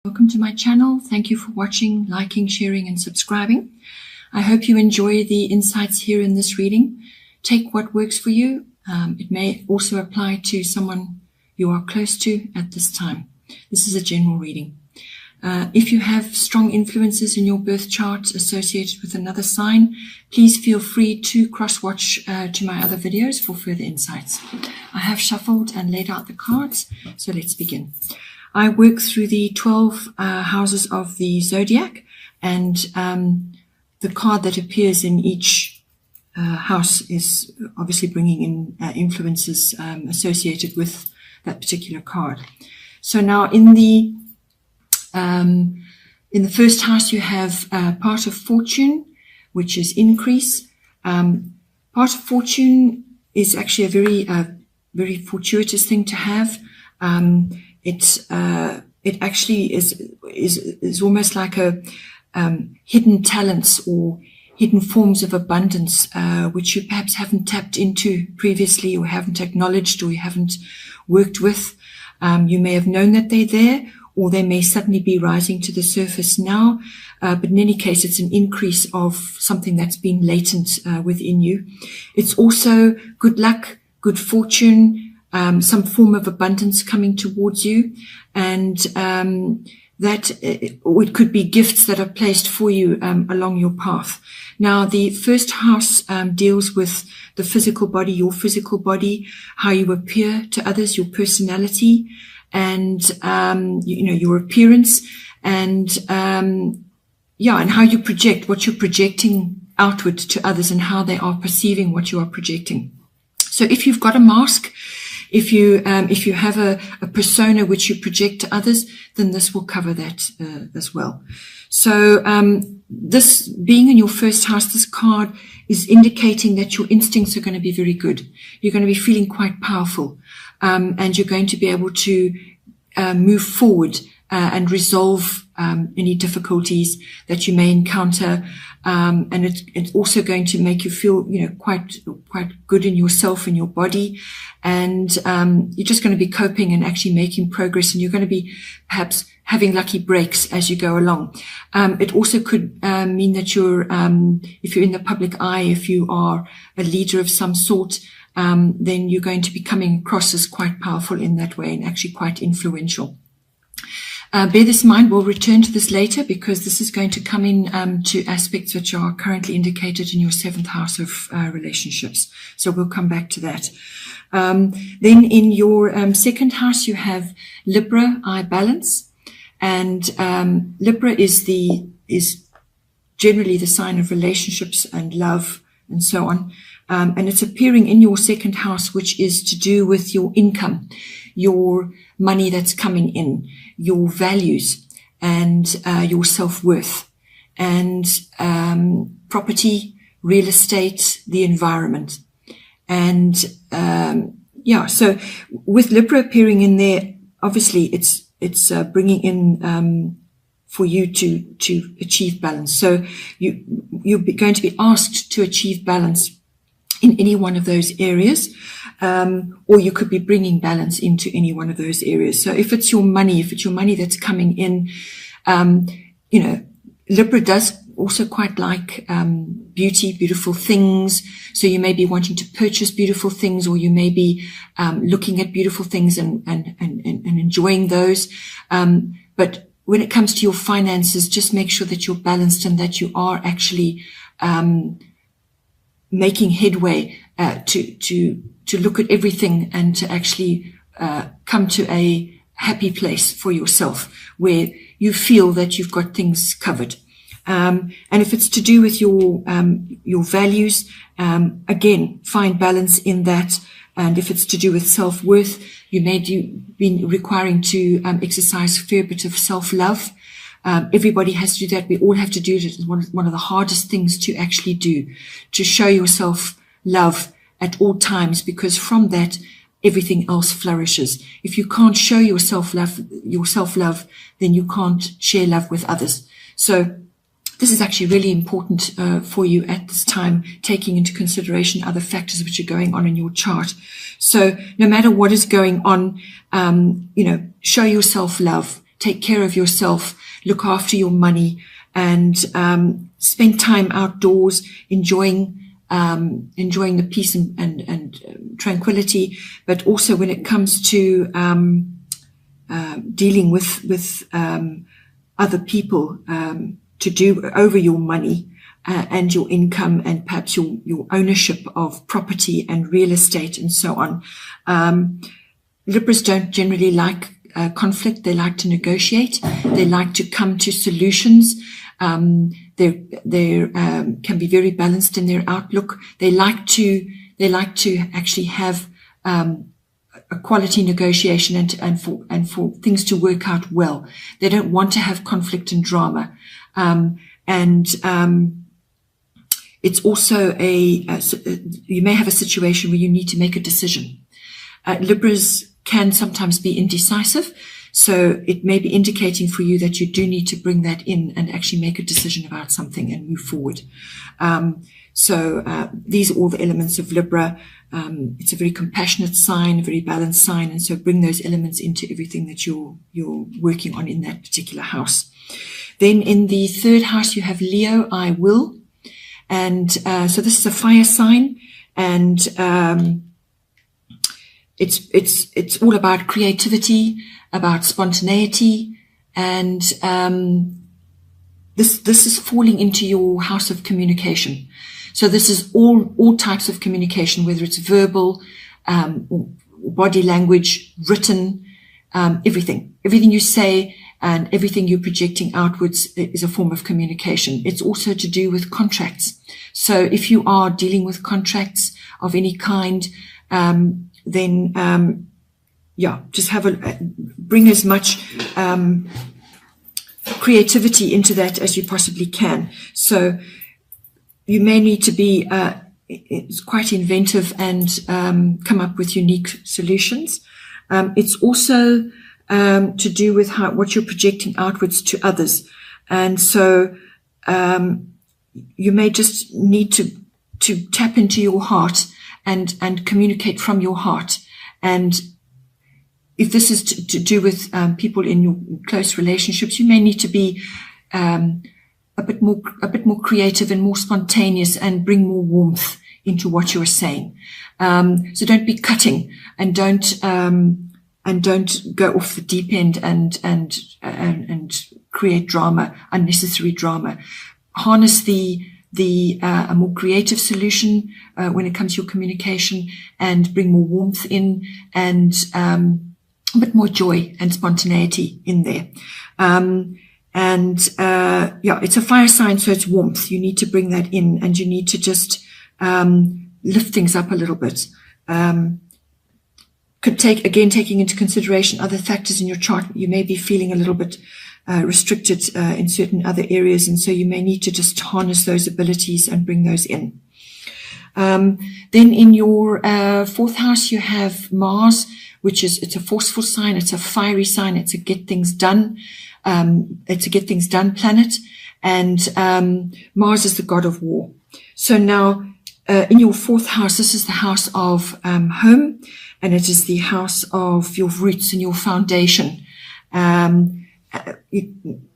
Welcome to my channel. Thank you for watching, liking, sharing, and subscribing. I hope you enjoy the insights here in this reading. Take what works for you. It may also apply to someone you are close to at this time. This is a general reading. If you have strong influences in your birth chart associated with another sign, please feel free to cross-watch to my other videos for further insights. I have shuffled and laid out the cards, so let's begin. I work through the 12 houses of the zodiac, and the card that appears in each house is obviously bringing in influences associated with that particular card. So now in the first house you have part of fortune, which is increase. Part of fortune is actually a very fortuitous thing to have. It actually is almost like a hidden talents or hidden forms of abundance, which you perhaps haven't tapped into previously, or haven't acknowledged, or you haven't worked with. You may have known that they're there, or they may suddenly be rising to the surface now. But in any case, it's an increase of something that's been latent within you. It's also good luck, good fortune, some form of abundance coming towards you, and that it could be gifts that are placed for you along your path. Now, the first house deals with the physical body, your physical body, how you appear to others, your personality, and your appearance, and and how you project, what you're projecting outward to others, and how they are perceiving what you are projecting. So if you've got a mask, if you have a persona which you project to others, then this will cover that as well. So this being in your first house, this card is indicating that your instincts are going to be very good. You're going to be feeling quite powerful, and you're going to be able to move forward and resolve any difficulties that you may encounter. And it's also going to make you feel, quite good in yourself and your body. And you're just going to be coping and actually making progress. And you're going to be perhaps having lucky breaks as you go along. It also could mean that if you're in the public eye, if you are a leader of some sort, then you're going to be coming across as quite powerful in that way and actually quite influential. Bear this in mind. We'll return to this later, because this is going to come in to aspects which are currently indicated in your seventh house of relationships. So we'll come back to that. Then in your second house, you have Libra, I balance, and Libra is generally the sign of relationships and love and so on. And it's appearing in your second house, which is to do with your income, your money that's coming in, your values, and your self-worth, and property, real estate, the environment. And so with Libra appearing in there, obviously it's bringing in for you to achieve balance. So you're going to be asked to achieve balance in any one of those areas, or you could be bringing balance into any one of those areas. So if it's your money that's coming in, Libra does also quite like beautiful things. So you may be wanting to purchase beautiful things, or you may be looking at beautiful things and enjoying those. But when it comes to your finances, just make sure that you're balanced and that you are actually making headway to look at everything and to actually come to a happy place for yourself where you feel that you've got things covered. And if it's to do with your values, again, find balance in that. And if it's to do with self-worth, you may be requiring to exercise a fair bit of self-love. Everybody has to do that. We all have to do it. It's one of the hardest things to actually do, to show yourself love at all times, because from that, everything else flourishes. If you can't show yourself love, then you can't share love with others. So this is actually really important for you at this time, taking into consideration other factors which are going on in your chart. So no matter what is going on, show yourself love. take care of yourself, look after your money, and spend time outdoors, enjoying the peace and tranquility. But also when it comes to dealing with other people to do over your money and your income, and perhaps your ownership of property and real estate and so on. Libras don't generally like conflict. They like to negotiate. They like to come to solutions. They can be very balanced in their outlook. They like to actually have a quality negotiation and for things to work out well. They don't want to have conflict and drama. It's also you may have a situation where you need to make a decision. Libras can sometimes be indecisive, so it may be indicating for you that you do need to bring that in and actually make a decision about something and move forward. These are all the elements of Libra. It's a very compassionate sign, a very balanced sign, and so bring those elements into everything that you're working on in that particular house. Then in the third house you have Leo, I will, and so this is a fire sign, and it's all about creativity, about spontaneity, and this is falling into your house of communication. So this is all types of communication, whether it's verbal, or body language, written, everything you say and everything you're projecting outwards is a form of communication. It's also to do with contracts. So if you are dealing with contracts of any kind, then just bring as much creativity into that as you possibly can. So you may need to be quite inventive and come up with unique solutions. It's also to do with what you're projecting outwards to others, and so you may just need to tap into your heart and communicate from your heart. And if this is to do with people in your close relationships, you may need to be a bit more creative and more spontaneous and bring more warmth into what you're saying. So don't be cutting, and don't go off the deep end and create drama, unnecessary drama. Harness a more creative solution when it comes to your communication, and bring more warmth in, and a bit more joy and spontaneity in there. It's a fire sign, so it's warmth. You need to bring that in, and you need to just lift things up a little bit. Taking into consideration other factors in your chart, you may be feeling a little bit restricted in certain other areas, and so you may need to just harness those abilities and bring those in. Then in your fourth house, you have Mars, it's a forceful sign, it's a fiery sign, it's a get things done, planet, and Mars is the god of war. So now in your fourth house, this is the house of home, and it is the house of your roots and your foundation,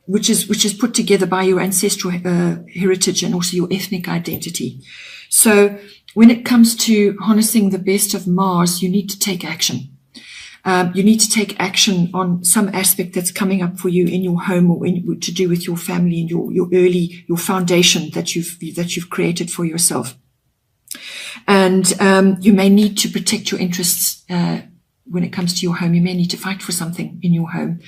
which is put together by your ancestral heritage and also your ethnic identity. So when it comes to harnessing the best of Mars, you need to take action. You need to take action on some aspect that's coming up for you in your home, or to do with your family and your foundation that you've created for yourself. And you may need to protect your interests when it comes to your home. You may need to fight for something in your home,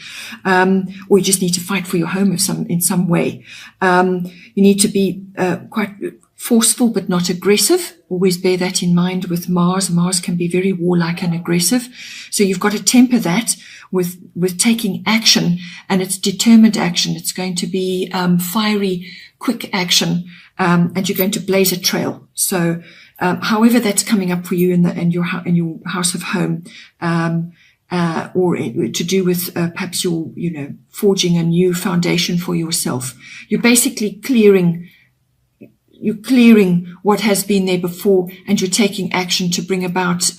or you just need to fight for your home in some way. You need to be quite forceful but not aggressive. Always bear that in mind with Mars. Mars can be very warlike and aggressive. So you've got to temper that with taking action, and it's determined action. It's going to be fiery, quick action, and you're going to blaze a trail. So however that's coming up for you in your house of home, or to do with perhaps your forging a new foundation for yourself. You're basically clearing what has been there before, and you're taking action to bring about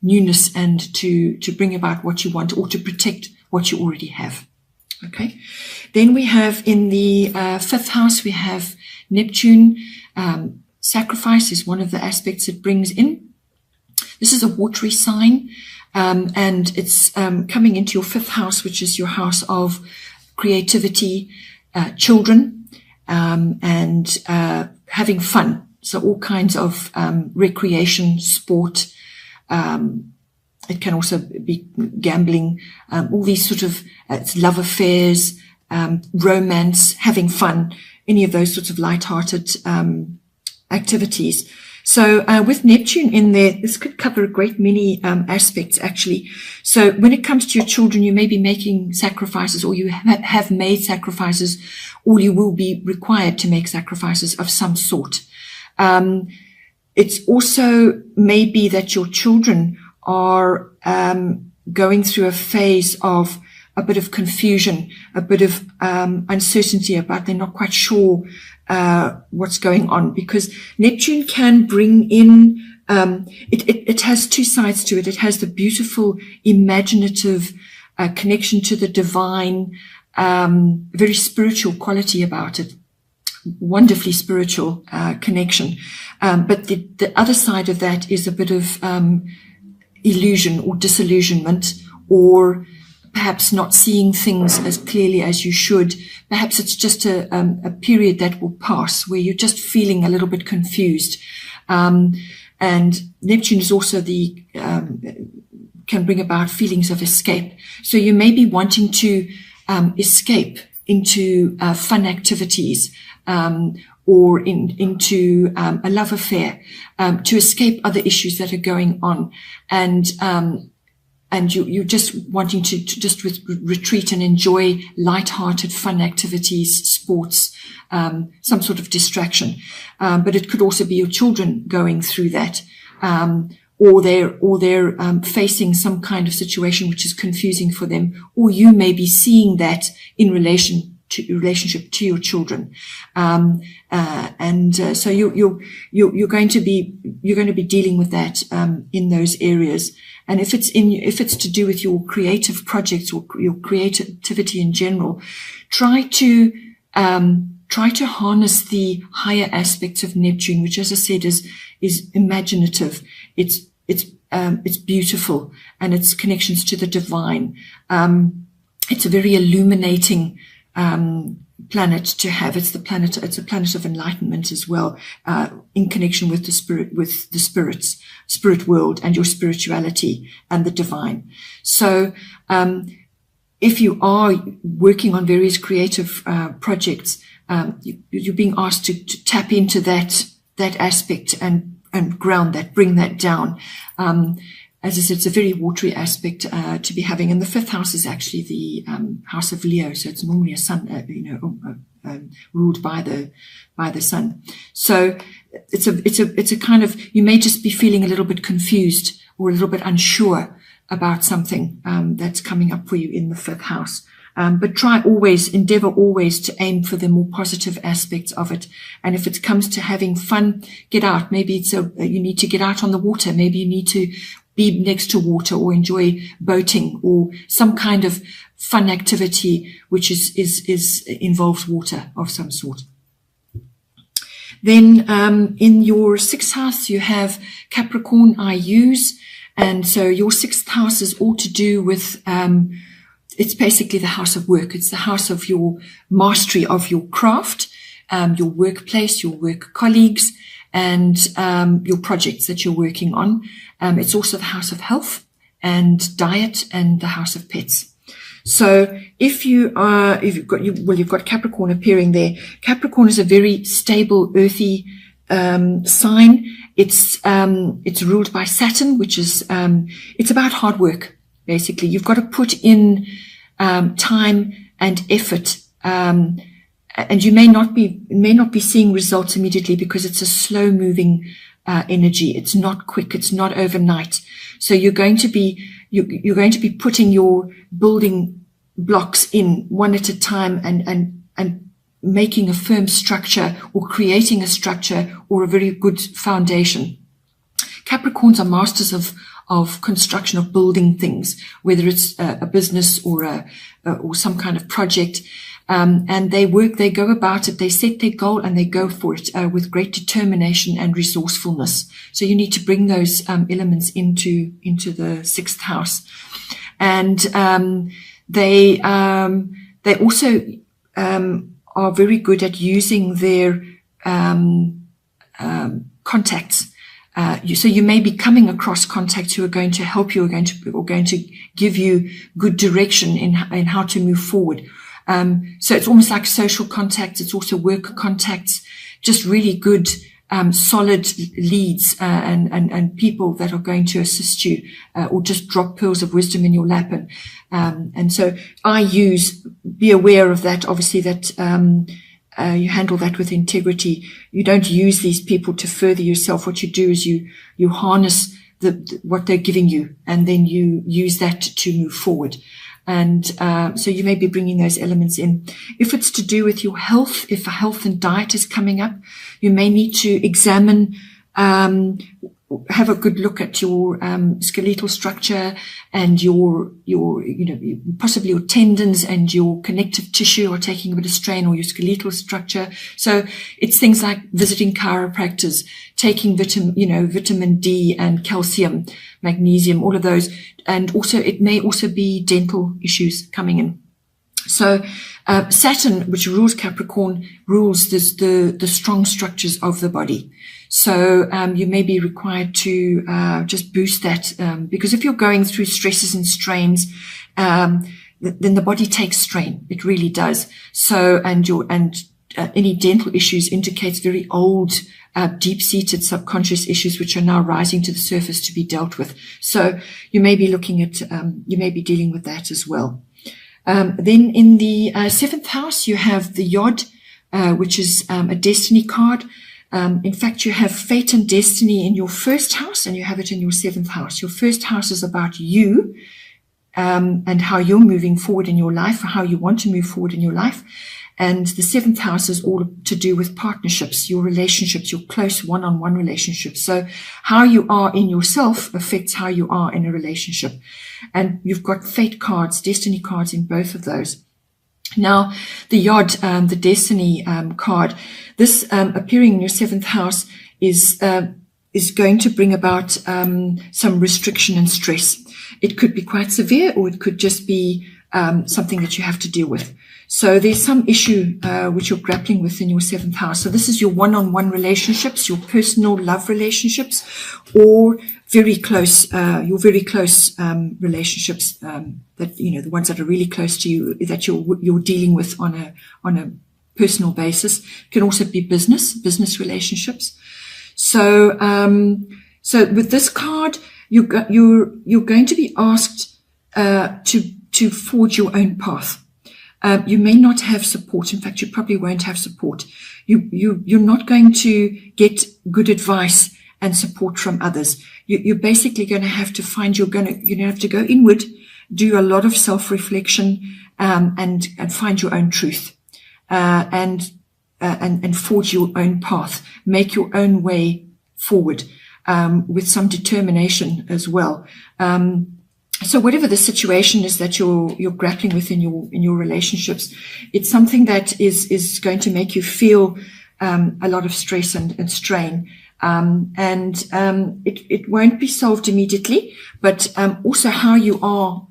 newness, and to bring about what you want, or to protect what you already have. Okay. Then we have in the fifth house, we have Neptune. Sacrifice is one of the aspects it brings in. This is a watery sign, and it's coming into your fifth house, which is your house of creativity, children, and having fun. So all kinds of recreation, sport. It can also be gambling, all these sort of love affairs, romance, having fun, any of those sorts of light-hearted activities. So with Neptune in there, this could cover a great many aspects, actually. So when it comes to your children, you may be making sacrifices, or you have made sacrifices, or you will be required to make sacrifices of some sort. It's also maybe that your children are going through a phase of a bit of confusion, a bit of uncertainty about they're not quite sure what's going on, because Neptune can bring in, it has two sides to it. It has the beautiful, imaginative connection to the divine, very spiritual quality about it, wonderfully spiritual connection. But the other side of that is a bit of illusion or disillusionment, or perhaps not seeing things as clearly as you should. Perhaps it's just a period that will pass where you're just feeling a little bit confused. And Neptune is also can bring about feelings of escape. So you may be wanting to escape into fun activities, or into a love affair, to escape other issues that are going on. And you're just wanting to just retreat and enjoy light-hearted, fun activities, sports, some sort of distraction. But it could also be your children going through that, or they're facing some kind of situation which is confusing for them, or you may be seeing that in relationship to your children. So you're going to be dealing with that in those areas. And if it's to do with your creative projects or your creativity in general, try to harness the higher aspects of Neptune, which, as I said, is imaginative. It's beautiful, and its connections to the divine. It's a very illuminating planet to have. It's a planet of enlightenment as well, in connection with the spirit world and your spirituality and the divine. So, if you are working on various creative projects, you're being asked to tap into that aspect and ground that, bring that down. As I said, it's a very watery aspect to be having, and the fifth house is actually the house of Leo, so it's normally a sun, ruled by the sun. So it's a kind of, you may just be feeling a little bit confused or a little bit unsure about something that's coming up for you in the fifth house. But endeavor always to aim for the more positive aspects of it. And if it comes to having fun, get out. Maybe you need to get out on the water. Maybe you need to be next to water, or enjoy boating, or some kind of fun activity which involves water of some sort. Then in your sixth house you have Capricorn IUs, and so your sixth house is all to do with it's basically the house of work. It's the house of your mastery of your craft, your workplace, your work colleagues, and your projects that you're working on. It's also the house of health and diet, and the house of pets. So you've got Capricorn appearing there. Capricorn is a very stable, earthy sign. It's ruled by Saturn, which is it's about hard work. Basically, you've got to put in time and effort, and you may not be seeing results immediately, because it's a slow moving energy. It's not quick. It's not overnight. So you're going to be putting your building blocks in one at a time, and making a firm structure, or creating a structure, or a very good foundation. Capricorns are masters of construction, of building things, whether it's a business or or some kind of project. And they go about it, they set their goal and they go for it with great determination and resourcefulness. So you need to bring those elements into the sixth house. And they also are very good at using their contacts. So you may be coming across contacts who are going to help you, or going to give you good direction in how to move forward. So it's almost like social contacts. It's also work contacts, just really good, solid leads, and people that are going to assist you, or just drop pearls of wisdom in your lap. And so be aware of that, obviously, that, you handle that with integrity. You don't use these people to further yourself. What you do is you harness what they're giving you, and then you use that to move forward. And so you may be bringing those elements in. If it's to do with your health, if a health and diet is coming up, you may need to examine, have a good look at your skeletal structure and your possibly your tendons and your connective tissue are taking a bit of strain, or your skeletal structure. So it's things like visiting chiropractors, taking vitamin D and calcium, magnesium, all of those. And also it may also be dental issues coming in. So Saturn, which rules Capricorn, rules the strong structures of the body. So you may be required to just boost that, because if you're going through stresses and strains, then the body takes strain. It really does. So any dental issues indicates very old, deep-seated subconscious issues which are now rising to the surface to be dealt with. So you may be looking at, you may be dealing with that as well. Then in the seventh house, you have the Yod, which is a destiny card. In fact, you have fate and destiny in your first house, and you have it in your seventh house. Your first house is about you, and how you're moving forward in your life, or how you want to move forward in your life. And the seventh house is all to do with partnerships, your relationships, your close one-on-one relationships. So how you are in yourself affects how you are in a relationship. And you've got fate cards, destiny cards in both of those. Now, the Yod, the destiny card, this appearing in your seventh house is going to bring about some restriction and stress. It could be quite severe, or it could just be something that you have to deal with. So there's some issue which you're grappling with in your seventh house. So this is your one-on-one relationships, your personal love relationships, or very close, your very close relationships that the ones that are really close to you, that you're dealing with on a personal basis. It can also be business relationships. So so with this card, you're going to be asked to forge your own path. You may not have support. In fact, you probably won't have support. You're not going to get good advice and support from others. You're basically going to have to you're going to have to go inward, do a lot of self-reflection, and find your own truth, and forge your own path, make your own way forward, with some determination as well. So whatever the situation is that you're grappling with in your relationships, it's something that is going to make you feel a lot of stress and strain. It won't be solved immediately, but also how you are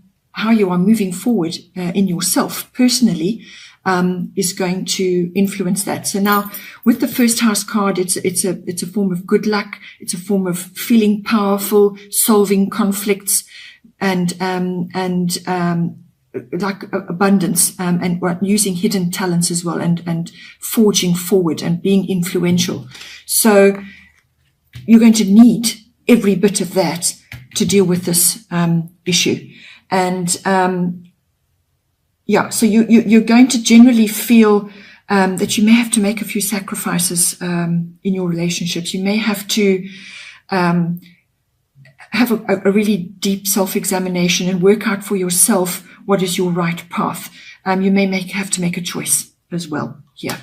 moving forward in yourself personally is going to influence that. So now with the first house card, it's a form of good luck. It's a form of feeling powerful, solving conflicts, and like abundance, and using hidden talents as well, and forging forward and being influential. So you're going to need every bit of that to deal with this issue. And so you're going to generally feel that you may have to make a few sacrifices in your relationships. You may have to have a really deep self-examination and work out for yourself what is your right path. You may have to make a choice as well here.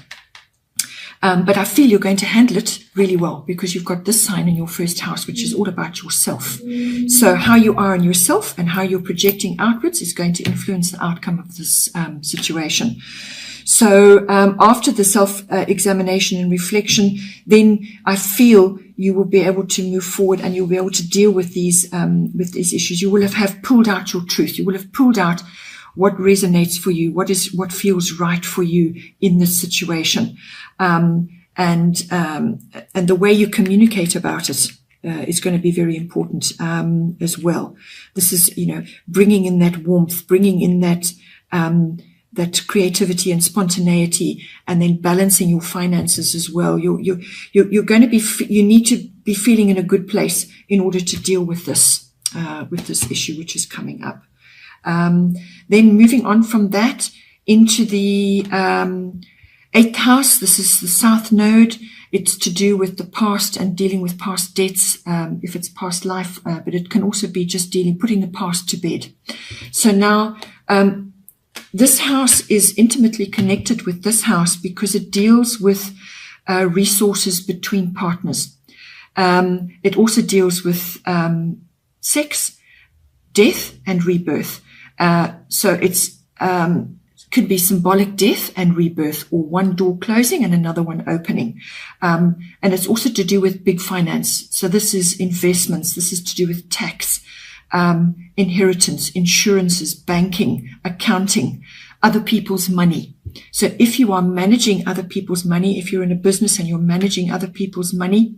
But I feel you're going to handle it really well because you've got this sign in your first house, which is all about yourself. So how you are in yourself and how you're projecting outwards is going to influence the outcome of this situation. So after the self-examination and reflection, then I feel you will be able to move forward and you'll be able to deal with these issues. You will have pulled out your truth. You will have pulled out what resonates for you, what feels right for you in this situation, and the way you communicate about it is going to be very important as well. This is, bringing in that warmth, bringing in that creativity and spontaneity, and then balancing your finances as well. You're going to be, you need to be feeling in a good place in order to deal with this issue which is coming up. Then moving on from that into the 8th house. This is the South Node. It's to do with the past and dealing with past debts, if it's past life, but it can also be just putting the past to bed. So now, this house is intimately connected with this house because it deals with resources between partners. It also deals with sex, death, and rebirth. So it's could be symbolic death and rebirth, or one door closing and another one opening. And it's also to do with big finance. So this is investments. This is to do with tax, inheritance, insurances, banking, accounting, other people's money. So if you are managing other people's money, if you're in a business and you're managing other people's money,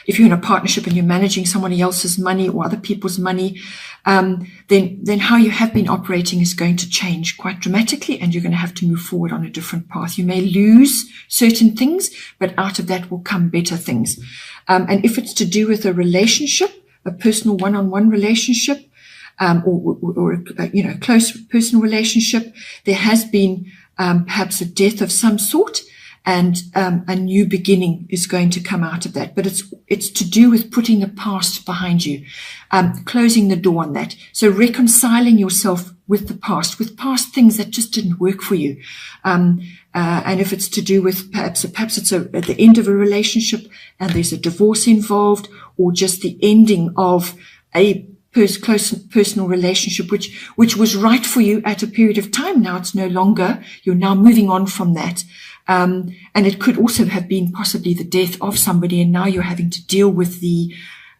if you're in a partnership and you're managing somebody else's money or other people's money, then how you have been operating is going to change quite dramatically, and you're going to have to move forward on a different path. You may lose certain things, but out of that will come better things. And if it's to do with a relationship, a personal one-on-one relationship, or a close personal relationship, there has been perhaps a death of some sort, and a new beginning is going to come out of that. But it's to do with putting the past behind you, closing the door on that. So reconciling yourself with the past, with past things that just didn't work for you. And if it's to do with perhaps it's at the end of a relationship and there's a divorce involved, or just the ending of a close personal relationship, which was right for you at a period of time. Now it's no longer. You're now moving on from that. And it could also have been possibly the death of somebody, and now you're having to deal with the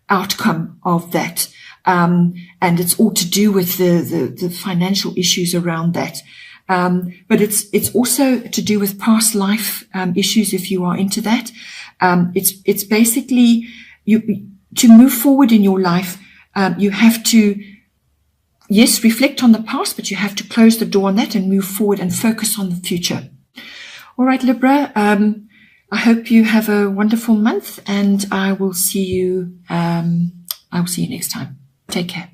outcome of that. And it's all to do with the financial issues around that. But it's also to do with past life issues, if you are into that. It's basically to move forward in your life. You have to, yes, reflect on the past, but you have to close the door on that and move forward and focus on the future. All right, Libra, I hope you have a wonderful month, and I will see you next time. Take care.